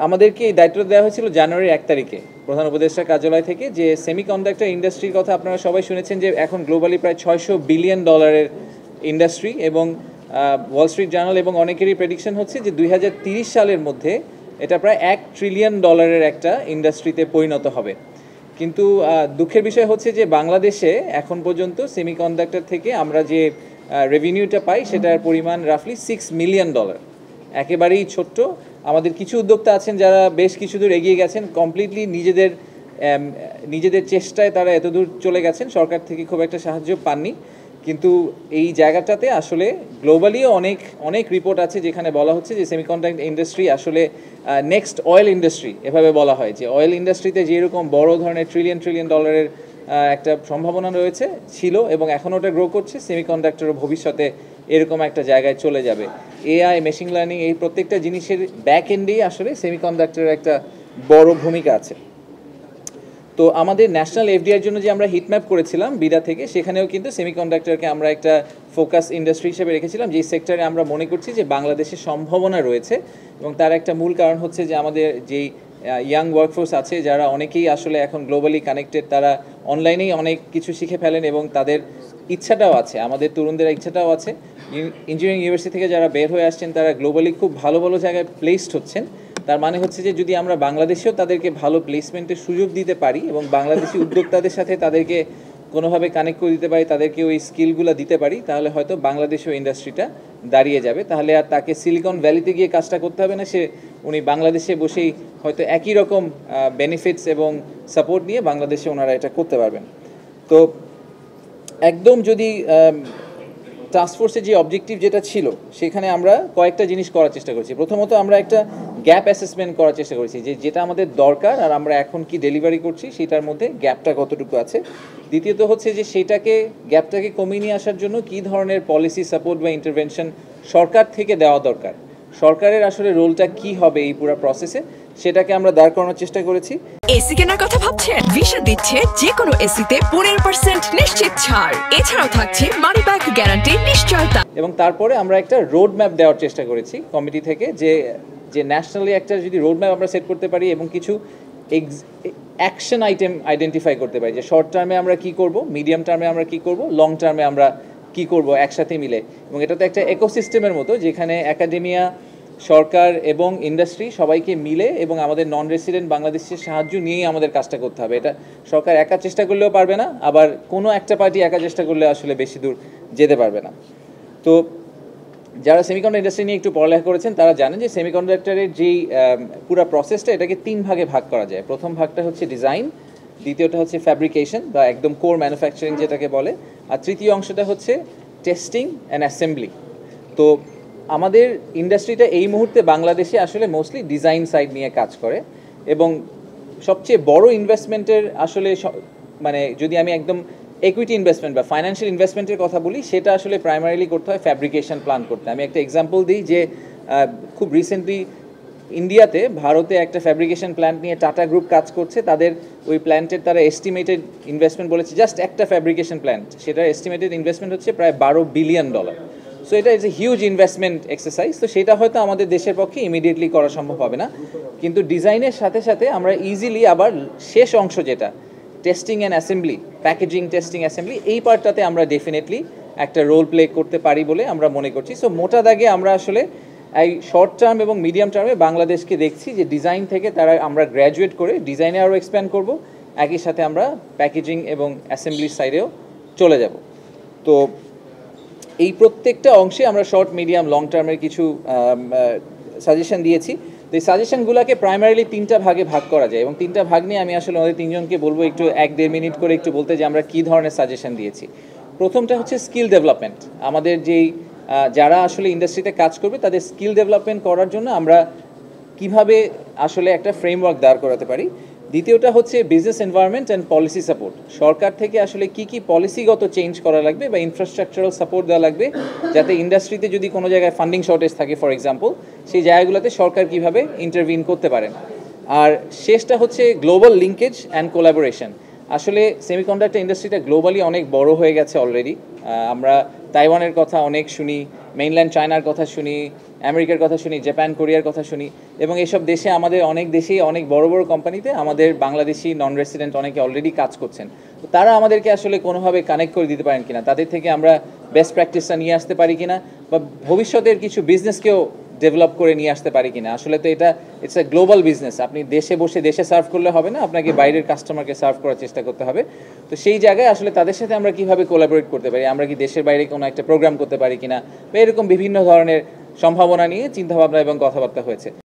আমাদেরকে এই দায়িত্বটা দেওয়া হয়েছিল জানুয়ারির 1 তারিখে প্রধান উপদেষ্টার কার্যালয় থেকে, যে সেমিকন্ডাক্টর ইন্ডাস্ট্রির কথা আপনারা সবাই শুনেছেন যে এখন গ্লোবালি প্রায় $600 বিলিয়ন ইন্ডাস্ট্রি, এবং ওয়াল স্ট্রিট জার্নাল এবং অনেকেরই প্রেডিকশন হচ্ছে যে 2030 সালের মধ্যে এটা প্রায় $1 ট্রিলিয়ন একটা ইন্ডাস্ট্রিতে পরিণত হবে। কিন্তু দুঃখের বিষয় হচ্ছে যে বাংলাদেশে এখন পর্যন্ত সেমিকন্ডাক্টর থেকে আমরা যে রেভিনিউটা পাই সেটার পরিমাণ রাফলি $6 মিলিয়ন, একেবারেই ছোট্ট। আমাদের কিছু উদ্যোক্তা আছেন যারা বেশ কিছু দূর এগিয়ে গেছেন, কমপ্লিটলি নিজেদের চেষ্টায় তারা এতদূর চলে গেছেন, সরকার থেকে খুব একটা সাহায্য পাননি। কিন্তু এই জায়গাটাতে আসলে গ্লোবালিও অনেক রিপোর্ট আছে যেখানে বলা হচ্ছে যে সেমিকন্ডাক্টর ইন্ডাস্ট্রি আসলে নেক্সট অয়েল ইন্ডাস্ট্রি, এভাবে বলা হয় যে অয়েল ইন্ডাস্ট্রিতে যেরকম বড় ধরনের ট্রিলিয়ন ডলারের একটা সম্ভাবনা ছিল এবং এখন ওটা গ্রো করছে, সেমিকন্ডাক্টরও ভবিষ্যতে এরকম একটা জায়গায় চলে যাবে। এআই, মেশিন লার্নিং, এই প্রত্যেকটা জিনিসের ব্যাক এন্ডেই আসলে সেমিকন্ডাক্টরের একটা বড় ভূমিকা আছে। তো আমাদের ন্যাশনাল এফডিআইয়ের জন্য যে আমরা হিটম্যাপ করেছিলাম বিডা থেকে, সেখানেও কিন্তু সেমিকন্ডাক্টরকে আমরা একটা ফোকাস ইন্ডাস্ট্রি হিসেবে রেখেছিলাম, যেই সেক্টরে আমরা মনে করছি যে বাংলাদেশের সম্ভাবনা রয়েছে। এবং তার একটা মূল কারণ হচ্ছে যে আমাদের যেই ইয়াং ওয়ার্কফোর্স আছে, যারা অনেকেই আসলে এখন গ্লোবালি কানেক্টেড, তারা অনলাইনেই অনেক কিছু শিখে ফেলেন এবং তাদের ইচ্ছাটাও আছে, আমাদের তরুণদের ইচ্ছাটাও আছে। ইঞ্জিনিয়ারিং ইউনিভার্সিটি থেকে যারা বের হয়ে আসছেন তারা গ্লোবালি খুব ভালো ভালো জায়গায় প্লেসড হচ্ছেন। তার মানে হচ্ছে যে যদি আমরা বাংলাদেশেও তাদেরকে ভালো প্লেসমেন্টের সুযোগ দিতে পারি এবং বাংলাদেশি উদ্যোক্তাদের সাথে তাদেরকে কোনোভাবে কানেক্ট করে দিতে পারি, তাদেরকে ওই স্কিলগুলো দিতে পারি, তাহলে হয়তো বাংলাদেশেও ইন্ডাস্ট্রিটা দাঁড়িয়ে যাবে। তাহলে আর তাকে সিলিকন ভ্যালিতে গিয়ে কাজটা করতে হবে না, উনি বাংলাদেশে বসেই হয়তো একই রকম বেনিফিটস এবং সাপোর্ট নিয়ে বাংলাদেশে ওনারা এটা করতে পারবেন। তো একদম যদি টাস্কফোর্সের যে অবজেক্টিভ যেটা ছিল, সেখানে আমরা কয়েকটা জিনিস করার চেষ্টা করেছি। প্রথমত আমরা একটা গ্যাপ অ্যাসেসমেন্ট করার চেষ্টা করেছি, যেটা আমাদের দরকার আর আমরা এখন কি ডেলিভারি করছি সেটার মধ্যে গ্যাপটা কতটুকু আছে। দ্বিতীয়ত হচ্ছে যে গ্যাপটাকে কমিয়ে নিয়ে আসার জন্য কী ধরনের পলিসি সাপোর্ট বা ইন্টারভেনশন সরকার থেকে দেওয়া দরকার, সরকারের আসলে রোলটা কি হবে এই পুরো প্রসেসে, সেটাকে আমরা দাঁড় করানোর চেষ্টা করেছি। এসি কেনার কথা ভাবছেন? ভিশন দিচ্ছে যে কোনো এসিতে 15% নিশ্চিত ছাড়। এছাড়াও থাকছে মানি ব্যাক গ্যারান্টি নিশ্চয়তা। এবং তারপরে আমরা একটা রোড ম্যাপ দেওয়ার চেষ্টা করেছি কমিটি থেকে, যে ন্যাশনালি একটা যদি রোড ম্যাপ আমরা সেট করতে পারি এবং কিছু অ্যাকশন আইটেম আইডেন্টিফাই করতে পারি, যে শর্ট টার্মে আমরা কি করব, মিডিয়াম টার্মে আমরা কি করব, লং টার্মে আমরা কি করব একসাথে মিলে। এবং এটা তো একটা ইকোসিস্টেমের মতো, যেখানে একাডেমিয়া, সরকার এবং ইন্ডাস্ট্রি সবাইকে মিলে এবং আমাদের নন রেসিডেন্ট বাংলাদেশের সাহায্য নিয়েই আমাদের কাজটা করতে হবে। এটা সরকার একা চেষ্টা করলেও পারবে না, আবার কোনো একটা পার্টি একা চেষ্টা করলে আসলে বেশি দূর যেতে পারবে না। তো যারা সেমিকন্ডাক্টর ইন্ডাস্ট্রি নিয়ে একটু পড়ালেখা করেছেন তারা জানেন যে সেমিকন্ডাক্টরের যেই পুরো প্রসেসটা, এটাকে 3 ভাগে ভাগ করা যায়। প্রথম ভাগটা হচ্ছে ডিজাইন, দ্বিতীয়টা হচ্ছে ফ্যাব্রিকেশন বা একদম কোর ম্যানুফ্যাকচারিং যেটাকে বলে, আর তৃতীয় অংশটা হচ্ছে টেস্টিং অ্যান্ড অ্যাসেম্বলি। তো আমাদের ইন্ডাস্ট্রিটা এই মুহূর্তে বাংলাদেশে আসলে মোস্টলি ডিজাইন সাইড নিয়ে কাজ করে, এবং সবচেয়ে বড় ইনভেস্টমেন্টের আসলে মানে যদি আমি একদম ইকুইটি ইনভেস্টমেন্ট বা ফাইন্যান্সিয়াল ইনভেস্টমেন্টের কথা বলি, সেটা আসলে প্রাইমারিলি করতে হয় ফ্যাব্রিকেশন প্ল্যান করতে। আমি একটা এক্সাম্পল দিই যে খুব রিসেন্টলি ভারতে একটা ফ্যাব্রিকেশন প্ল্যান্ট নিয়ে টাটা গ্রুপ কাজ করছে। তাদের ওই প্ল্যান্টের তারা এস্টিমেটেড ইনভেস্টমেন্ট বলেছে, জাস্ট একটা ফ্যাব্রিকেশন প্ল্যান্ট, সেটার এস্টিমেটেড ইনভেস্টমেন্ট হচ্ছে প্রায় $12 বিলিয়ন। সো এটা is a huge investment exercise. তো সেটা হয়তো আমাদের দেশের পক্ষে ইমিডিয়েটলি করা সম্ভব হবে না, কিন্তু ডিজাইনের সাথে সাথে আমরা ইজিলি আবার শেষ অংশ যেটা testing and assembly, packaging, testing, assembly, এই পার্টটাতে আমরা ডেফিনেটলি একটা রোল প্লে করতে পারি বলে আমরা মনে করছি। সো মোটা দাগে আমরা আসলে এই শর্ট টার্ম এবং মিডিয়াম টার্মে বাংলাদেশকে দেখছি যে ডিজাইন থেকে আমরা গ্র্যাজুয়েট করে ডিজাইনে আরও এক্সপ্যান্ড করব, একই সাথে আমরা প্যাকেজিং এবং অ্যাসেম্বলির সাইডেও চলে যাব। তো এই প্রত্যেকটা অংশে আমরা শর্ট, মিডিয়াম, লং টার্মের কিছু সাজেশন দিয়েছি। তো এই সাজেশনগুলোকে প্রাইমারিলি 3টা ভাগে ভাগ করা যায়, এবং 3টা ভাগ নিয়ে আমি আসলে আমাদের 3জনকে বলবো একটু 1-1.5 মিনিট করে একটু বলতে যে আমরা কী ধরনের সাজেশন দিয়েছি। প্রথমটা হচ্ছে স্কিল ডেভেলপমেন্ট। আমাদের যেই যারা আসলে ইন্ডাস্ট্রিতে কাজ করবে তাদের স্কিল ডেভেলপমেন্ট করার জন্য আমরা কিভাবে আসলে একটা ফ্রেমওয়ার্ক দাঁড় করাতে পারি। দ্বিতীয়টা হচ্ছে business environment and policy support. সরকার থেকে আসলে কি পলিসিগত চেঞ্জ করা লাগবে বা ইনফ্রাস্ট্রাকচারাল সাপোর্ট দেওয়া লাগবে, যাতে ইন্ডাস্ট্রিতে যদি কোনো জায়গায় ফান্ডিং শর্টেজ থাকে ফর এক্সাম্পল, সেই জায়গাগুলোতে সরকার কিভাবে ইন্টারভিন করতে পারেন। আর শেষটা হচ্ছে গ্লোবাল লিঙ্কেজ অ্যান্ড কোলাবোরেশন। আসলে সেমিকন্ডাক্টর ইন্ডাস্ট্রিটা গ্লোবালি অনেক বড় হয়ে গেছে অলরেডি। আমরা তাইওয়ানের কথা অনেক শুনি, মেইনল্যান্ড চায়নার কথা শুনি, আমেরিকার কথা শুনি, জাপান কোরিয়ার কথা শুনি, এবং এসব দেশে আমাদের অনেক দেশেই অনেক বড় বড় কোম্পানিতে আমাদের বাংলাদেশি নন রেসিডেন্ট অনেকে অলরেডি কাজ করছেন। তো তারা আমাদেরকে আসলে কোনোভাবে কানেক্ট করে দিতে পারেন কিনা, তাদের থেকে আমরা বেস্ট প্র্যাকটিসটা নিয়ে আসতে পারি কিনা, বা ভবিষ্যতের কিছু বিজনেসকেও ডেভেলপ করে নিয়ে আসতে পারি কিনা। আসলে তো এটা ইটস এ গ্লোবাল বিজনেস, আপনি দেশে বসে দেশে সার্ভ করলে হবে না, আপনাকে বাইরের কাস্টমারকে সার্ভ করার চেষ্টা করতে হবে। তো সেই জায়গায় আসলে তাদের সাথে আমরা কীভাবে কোলাবোরেট করতে পারি, আমরা কি দেশের বাইরে কোনো একটা প্রোগ্রাম করতে পারি কিনা, বা এরকম বিভিন্ন ধরনের সম্ভাবনা নিয়ে চিন্তাভাবনা এবং কথাবার্তা হয়েছে।